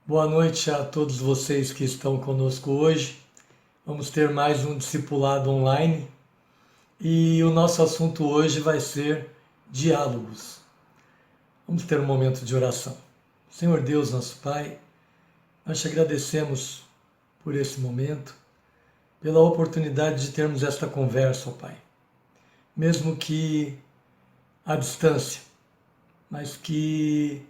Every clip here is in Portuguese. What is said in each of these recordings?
Boa noite a todos vocês que estão conosco hoje. Vamos ter mais um discipulado online e o nosso assunto hoje vai ser diálogos. Vamos ter um momento de oração. Senhor Deus, nosso Pai, nós te agradecemos por esse momento, pela oportunidade de termos esta conversa, ó Pai. Mesmo que à distância, mas que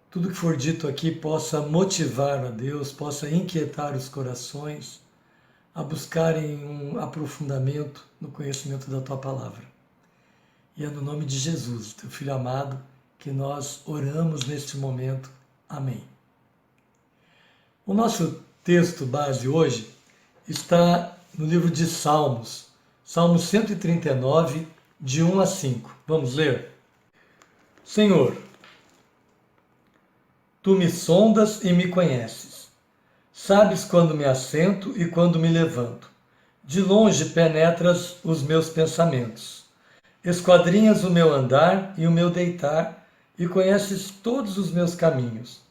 tudo que for dito aqui possa motivar a Deus, possa inquietar os corações a buscarem um aprofundamento no conhecimento da Tua Palavra. E é no nome de Jesus, Teu Filho amado, que nós oramos neste momento. Amém. O nosso texto base hoje está no livro de Salmos, Salmo 139, de 1 a 5. Vamos ler? Senhor, Tu me sondas e me conheces. Sabes quando me assento e quando me levanto. De longe penetras os meus pensamentos. Esquadrinhas o meu andar e o meu deitar e conheces todos os meus caminhos.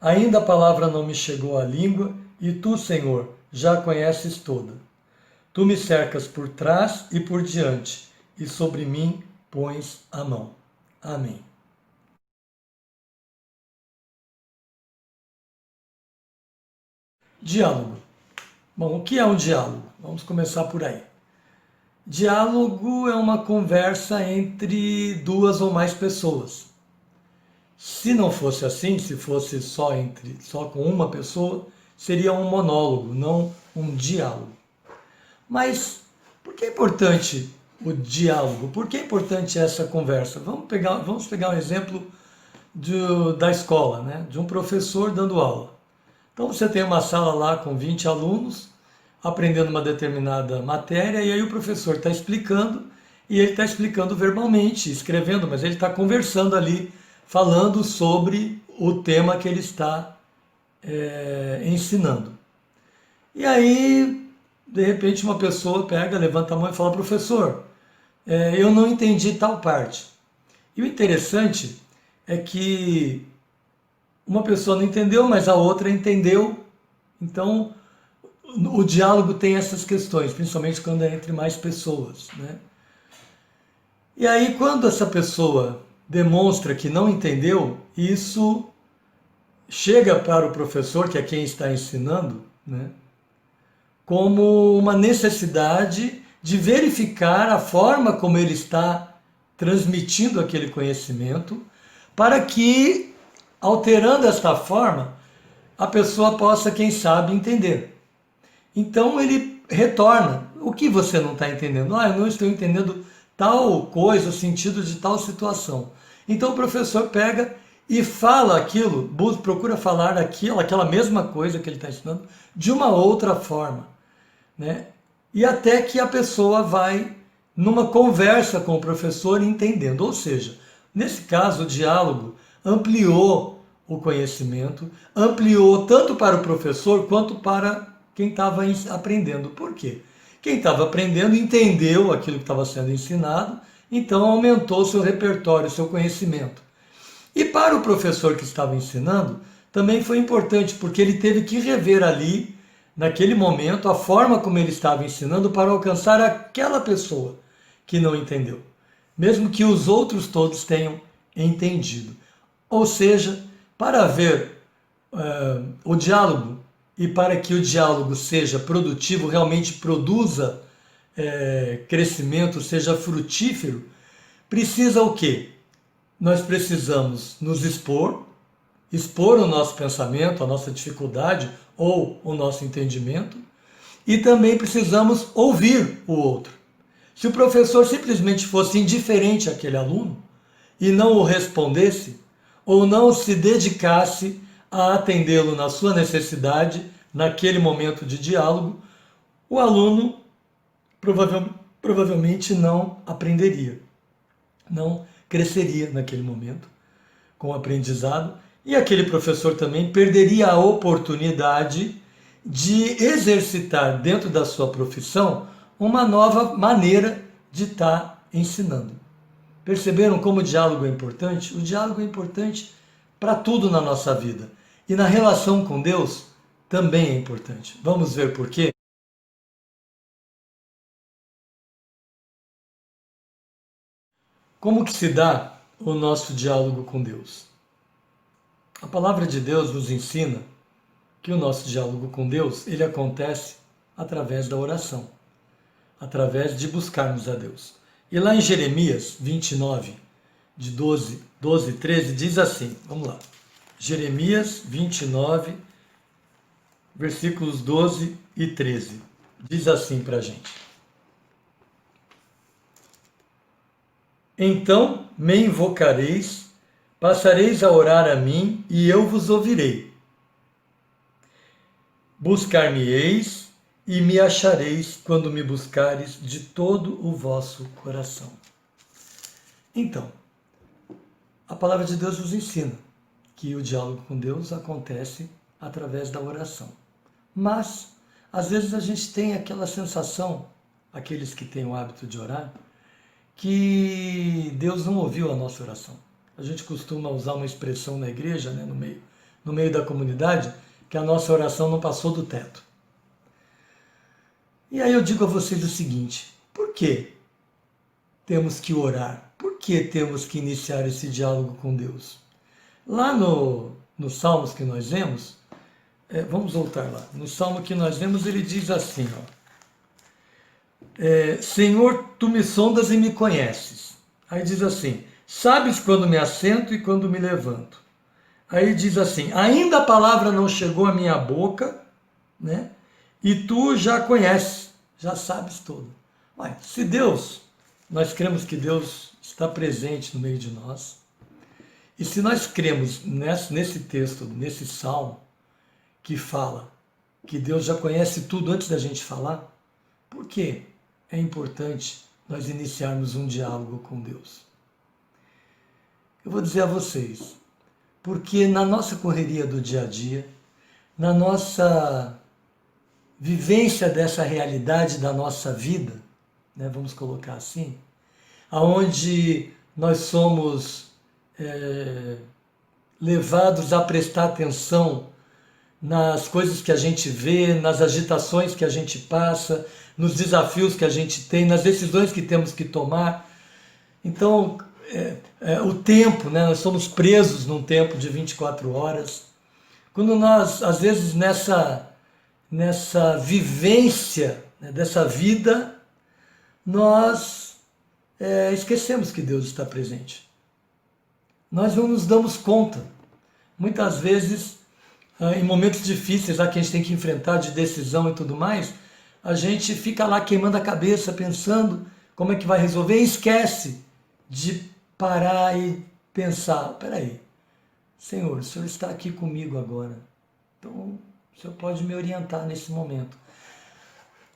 Ainda a palavra não me chegou à língua e tu, Senhor, já a conheces toda. Tu me cercas por trás e por diante e sobre mim pões a mão. Amém. Diálogo. Bom, o que é um diálogo? Vamos começar por aí. Diálogo é uma conversa entre duas ou mais pessoas. Se não fosse assim, se fosse só com uma pessoa, seria um monólogo, não um diálogo. Mas por que é importante o diálogo? Por que é importante essa conversa? Vamos pegar um exemplo da escola, né? De um professor dando aula. Então você tem uma sala lá com 20 alunos aprendendo uma determinada matéria e aí o professor está explicando e ele está explicando verbalmente, escrevendo, mas ele está conversando ali, falando sobre o tema que ele está ensinando. E aí, de repente, uma pessoa pega, levanta a mão e fala: professor, eu não entendi tal parte. E o interessante é que uma pessoa não entendeu, mas a outra entendeu. Então, o diálogo tem essas questões, principalmente quando é entre mais pessoas, né? E aí, quando essa pessoa demonstra que não entendeu, isso chega para o professor, que é quem está ensinando, né, como uma necessidade de verificar a forma como ele está transmitindo aquele conhecimento, para que, alterando esta forma, a pessoa possa, quem sabe, entender. Então ele retorna. O que você não está entendendo? Eu não estou entendendo tal coisa, o sentido de tal situação. Então o professor pega e fala aquilo, procura falar aquela mesma coisa que ele está ensinando, de uma outra forma, né? E até que a pessoa vai numa conversa com o professor entendendo. Ou seja, nesse caso o diálogo ampliou o conhecimento, ampliou tanto para o professor quanto para quem estava aprendendo. Por quê? Quem estava aprendendo entendeu aquilo que estava sendo ensinado, então aumentou seu repertório, seu conhecimento. E para o professor que estava ensinando, também foi importante, porque ele teve que rever ali, naquele momento, a forma como ele estava ensinando para alcançar aquela pessoa que não entendeu, mesmo que os outros todos tenham entendido. Ou seja, para haver o diálogo e para que o diálogo seja produtivo, realmente produza crescimento, seja frutífero, precisa o quê? Nós precisamos nos expor o nosso pensamento, a nossa dificuldade ou o nosso entendimento, e também precisamos ouvir o outro. Se o professor simplesmente fosse indiferente àquele aluno e não o respondesse, ou não se dedicasse a atendê-lo na sua necessidade, naquele momento de diálogo, o aluno provavelmente não aprenderia, não cresceria naquele momento com o aprendizado, e aquele professor também perderia a oportunidade de exercitar dentro da sua profissão uma nova maneira de estar ensinando. Perceberam como o diálogo é importante? O diálogo é importante para tudo na nossa vida. E na relação com Deus também é importante. Vamos ver por quê? Como que se dá o nosso diálogo com Deus? A palavra de Deus nos ensina que o nosso diálogo com Deus, ele acontece através da oração, através de buscarmos a Deus. E lá em Jeremias 29, de 12 e 13, diz assim, vamos lá. Jeremias 29, versículos 12 e 13. Diz assim para a gente. Então me invocareis, passareis a orar a mim, e eu vos ouvirei. Buscar-me-eis e me achareis quando me buscares de todo o vosso coração. Então, a palavra de Deus nos ensina que o diálogo com Deus acontece através da oração. Mas, às vezes a gente tem aquela sensação, aqueles que têm o hábito de orar, que Deus não ouviu a nossa oração. A gente costuma usar uma expressão na igreja, né, no meio da comunidade, que a nossa oração não passou do teto. E aí eu digo a vocês o seguinte, por que temos que orar? Por que temos que iniciar esse diálogo com Deus? Lá nos Salmos que nós lemos, vamos voltar lá, no Salmo que nós lemos ele diz assim, Senhor, tu me sondas e me conheces. Aí diz assim, sabes quando me assento e quando me levanto. Aí diz assim, ainda a palavra não chegou à minha boca, né? E tu já conheces, já sabes tudo. Mas se Deus, nós cremos que Deus está presente no meio de nós, e se nós cremos nesse texto, nesse salmo, que fala que Deus já conhece tudo antes da gente falar, por que é importante nós iniciarmos um diálogo com Deus? Eu vou dizer a vocês, porque na nossa correria do dia a dia, na nossa vivência dessa realidade da nossa vida, né, vamos colocar assim, aonde nós somos levados a prestar atenção nas coisas que a gente vê, nas agitações que a gente passa, nos desafios que a gente tem, nas decisões que temos que tomar. Então, o tempo, né? Nós somos presos num tempo de 24 horas. Quando nós, às vezes, nessa vivência, né, dessa vida, nós esquecemos que Deus está presente. Nós não nos damos conta. Muitas vezes, em momentos difíceis lá que a gente tem que enfrentar de decisão e tudo mais, a gente fica lá queimando a cabeça, pensando como é que vai resolver e esquece de parar e pensar, peraí, Senhor, o Senhor está aqui comigo agora, então o Senhor pode me orientar nesse momento.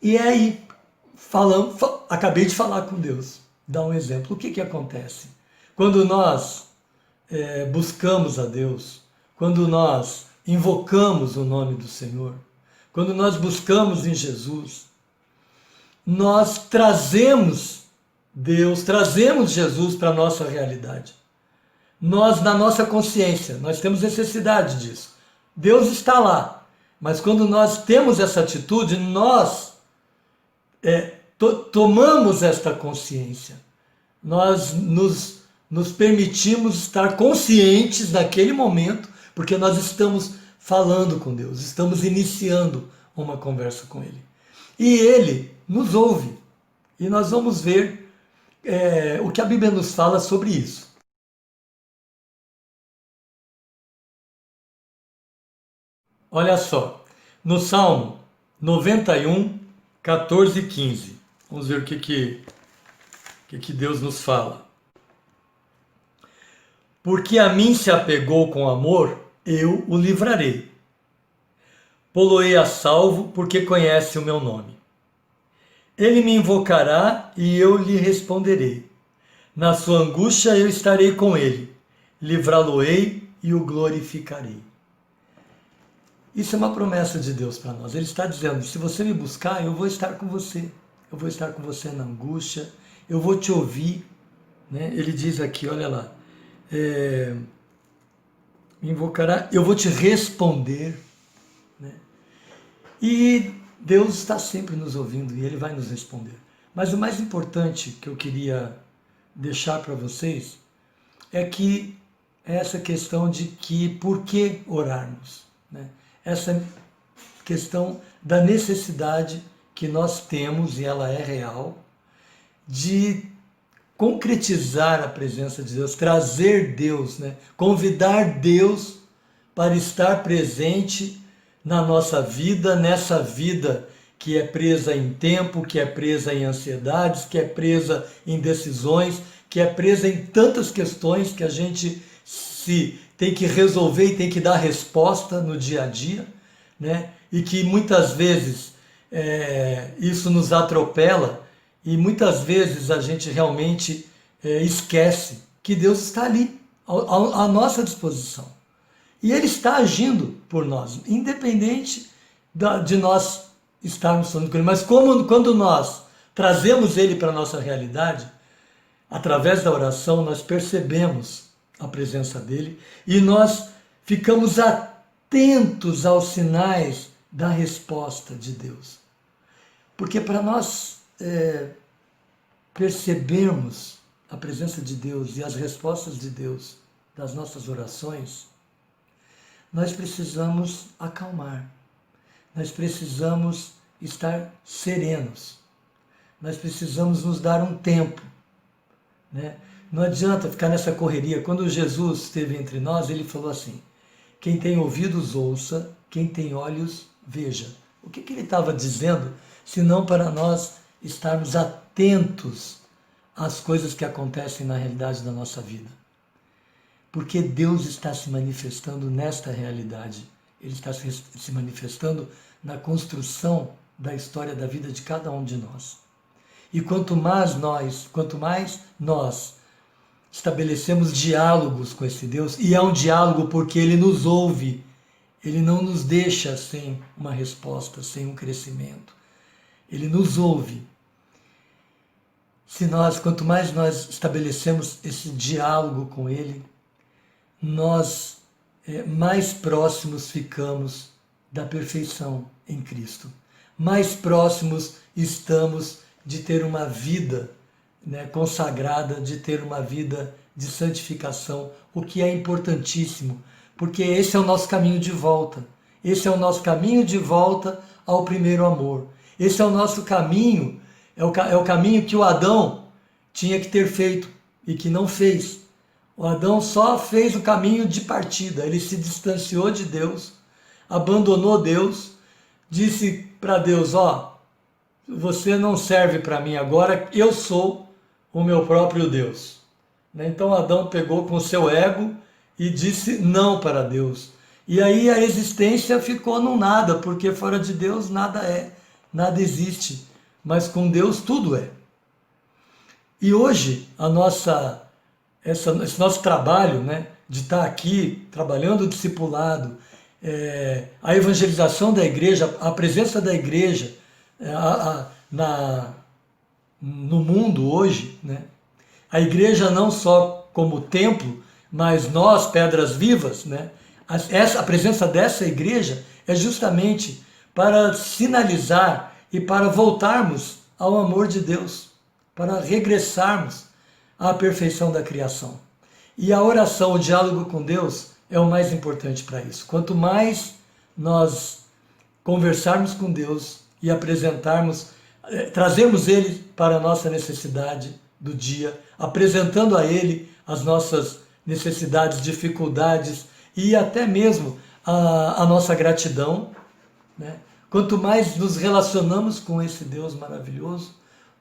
E aí, acabei de falar com Deus, dar um exemplo, o que acontece? Quando nós buscamos a Deus, quando nós invocamos o nome do Senhor, quando nós buscamos em Jesus, nós trazemos Deus, trazemos Jesus para a nossa realidade. Nós, na nossa consciência, nós temos necessidade disso. Deus está lá, mas quando nós temos essa atitude, nós tomamos esta consciência. Nós nos permitimos estar conscientes naquele momento, porque nós estamos falando com Deus, estamos iniciando uma conversa com Ele. E Ele nos ouve. E nós vamos ver o que a Bíblia nos fala sobre isso. Olha só, no Salmo 91, 14 e 15. Vamos ver o que Deus nos fala. Porque a mim se apegou com amor, eu o livrarei. Pô-lo-ei a salvo, porque conhece o meu nome. Ele me invocará e eu lhe responderei. Na sua angústia eu estarei com ele. Livrá-lo-ei e o glorificarei. Isso é uma promessa de Deus para nós. Ele está dizendo, se você me buscar, eu vou estar com você. Eu vou estar com você na angústia, eu vou te ouvir. Né? Ele diz aqui, olha lá, me invocará, eu vou te responder, né? E Deus está sempre nos ouvindo e Ele vai nos responder. Mas o mais importante que eu queria deixar para vocês é que essa questão de que por que orarmos, né? Essa questão da necessidade que nós temos, e ela é real, de concretizar a presença de Deus, trazer Deus, né? Convidar Deus para estar presente na nossa vida, nessa vida que é presa em tempo, que é presa em ansiedades, que é presa em decisões, que é presa em tantas questões que a gente se tem que resolver e tem que dar resposta no dia a dia, né? E que muitas vezes isso nos atropela e muitas vezes a gente realmente esquece que Deus está ali, à nossa disposição. E Ele está agindo por nós, independente de nós estarmos falando com Ele. Mas quando nós trazemos Ele para a nossa realidade, através da oração, nós percebemos a presença dEle e nós ficamos atentos aos sinais da resposta de Deus. Porque para nós percebermos a presença de Deus e as respostas de Deus das nossas orações, nós precisamos acalmar, nós precisamos estar serenos, nós precisamos nos dar um tempo, né? Não adianta ficar nessa correria. Quando Jesus esteve entre nós, Ele falou assim: quem tem ouvidos ouça, quem tem olhos veja. O que Ele estava dizendo, senão para nós estarmos atentos às coisas que acontecem na realidade da nossa vida. Porque Deus está se manifestando nesta realidade. Ele está se manifestando na construção da história da vida de cada um de nós. E quanto mais nós estabelecemos diálogos com esse Deus, e é um diálogo porque Ele nos ouve, Ele não nos deixa sem uma resposta, sem um crescimento. Ele nos ouve. Quanto mais nós estabelecemos esse diálogo com Ele, nós mais próximos ficamos da perfeição em Cristo. Mais próximos estamos de ter uma vida, né, consagrada, de ter uma vida de santificação, o que é importantíssimo, porque esse é o nosso caminho de volta. Esse é o nosso caminho de volta ao primeiro amor. Esse é o nosso caminho, é o caminho que o Adão tinha que ter feito e que não fez. O Adão só fez o caminho de partida, ele se distanciou de Deus, abandonou Deus, disse para Deus: ó, você não serve para mim agora, eu sou o meu próprio Deus. Então Adão pegou com o seu ego e disse não para Deus. E aí a existência ficou no nada, porque fora de Deus nada é, nada existe, mas com Deus tudo é. E hoje esse nosso trabalho, né, de estar aqui trabalhando o discipulado, a evangelização da igreja, a presença da igreja no mundo hoje, né? A igreja não só como templo, mas nós, pedras vivas, né? A presença dessa igreja é justamente para sinalizar e para voltarmos ao amor de Deus, para regressarmos à perfeição da criação. E a oração, o diálogo com Deus é o mais importante para isso. Quanto mais nós conversarmos com Deus e trazermos Ele para a nossa necessidade do dia, apresentando a Ele as nossas necessidades, dificuldades e até mesmo a nossa gratidão, né? Quanto mais nos relacionamos com esse Deus maravilhoso,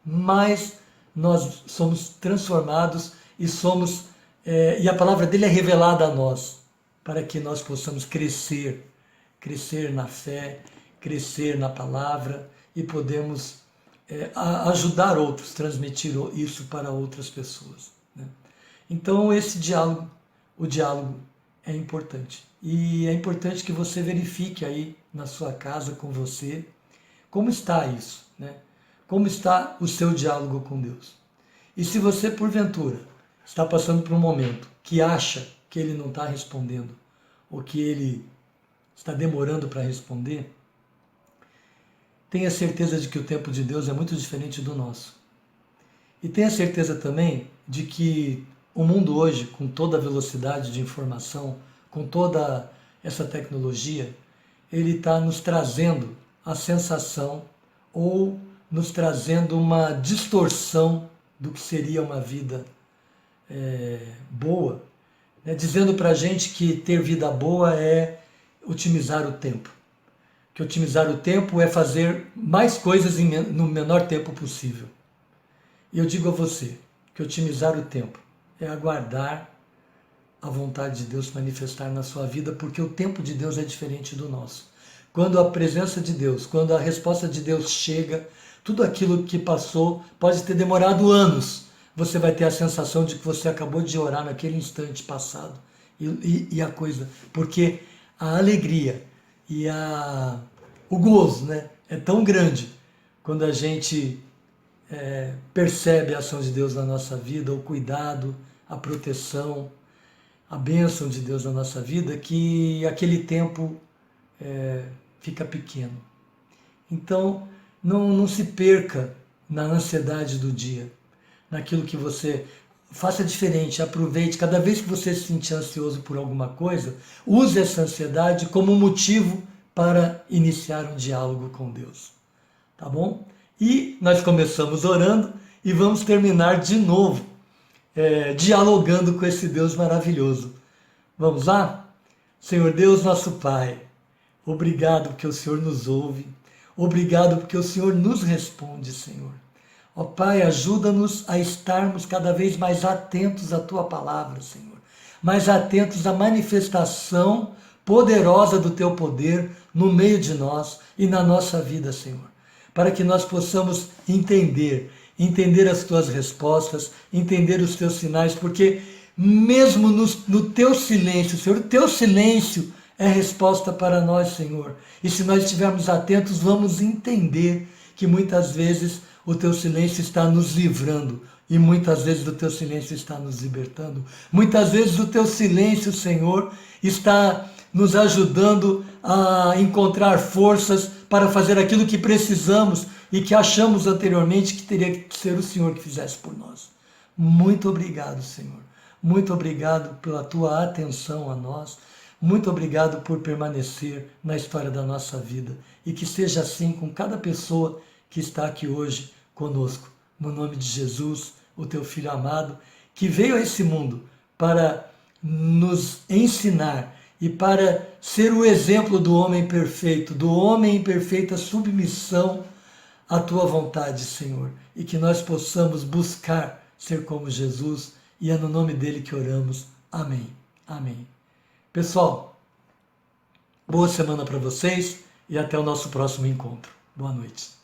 mais nós somos transformados e a palavra dele é revelada a nós, para que nós possamos crescer na fé, crescer na palavra e podemos ajudar outros, transmitir isso para outras pessoas, né? Então o diálogo é importante. E é importante que você verifique aí na sua casa com você como está isso, né? Como está o seu diálogo com Deus. E se você, porventura, está passando por um momento que acha que Ele não está respondendo, ou que ele está demorando para responder, tenha certeza de que o tempo de Deus é muito diferente do nosso. E tenha certeza também de que o mundo hoje, com toda a velocidade de informação, com toda essa tecnologia, ele está nos trazendo a sensação ou nos trazendo uma distorção do que seria uma vida boa, né? Dizendo para a gente que ter vida boa é otimizar o tempo. Que otimizar o tempo é fazer mais coisas no menor tempo possível. E eu digo a você que otimizar o tempo é aguardar a vontade de Deus se manifestar na sua vida, porque o tempo de Deus é diferente do nosso. Quando a presença de Deus, quando a resposta de Deus chega, tudo aquilo que passou pode ter demorado anos. Você vai ter a sensação de que você acabou de orar naquele instante passado. E a coisa, porque a alegria e o gozo, né, é tão grande quando a gente percebe a ação de Deus na nossa vida, o cuidado, a proteção, a bênção de Deus na nossa vida, que aquele tempo fica pequeno. Então, não se perca na ansiedade do dia, naquilo que você faça diferente, aproveite. Cada vez que você se sentir ansioso por alguma coisa, use essa ansiedade como motivo para iniciar um diálogo com Deus. Tá bom? E nós começamos orando e vamos terminar de novo dialogando com esse Deus maravilhoso. Vamos lá? Senhor Deus, nosso Pai, obrigado porque o Senhor nos ouve, obrigado porque o Senhor nos responde, Senhor. Ó Pai, ajuda-nos a estarmos cada vez mais atentos à Tua palavra, Senhor, mais atentos à manifestação poderosa do Teu poder no meio de nós e na nossa vida, Senhor, para que nós possamos entender as Tuas respostas, entender os Teus sinais, porque mesmo no Teu silêncio, Senhor, o Teu silêncio é resposta para nós, Senhor. E se nós estivermos atentos, vamos entender que muitas vezes o Teu silêncio está nos livrando e muitas vezes o Teu silêncio está nos libertando. Muitas vezes o Teu silêncio, Senhor, está nos ajudando a encontrar forças para fazer aquilo que precisamos e que achamos anteriormente que teria que ser o Senhor que fizesse por nós. Muito obrigado, Senhor. Muito obrigado pela Tua atenção a nós. Muito obrigado por permanecer na história da nossa vida. E que seja assim com cada pessoa que está aqui hoje conosco. No nome de Jesus, o Teu Filho amado, que veio a esse mundo para nos ensinar e para ser o exemplo do homem perfeito, do homem em perfeita submissão à Tua vontade, Senhor. E que nós possamos buscar ser como Jesus, e é no nome dele que oramos. Amém. Amém. Pessoal, boa semana para vocês e até o nosso próximo encontro. Boa noite.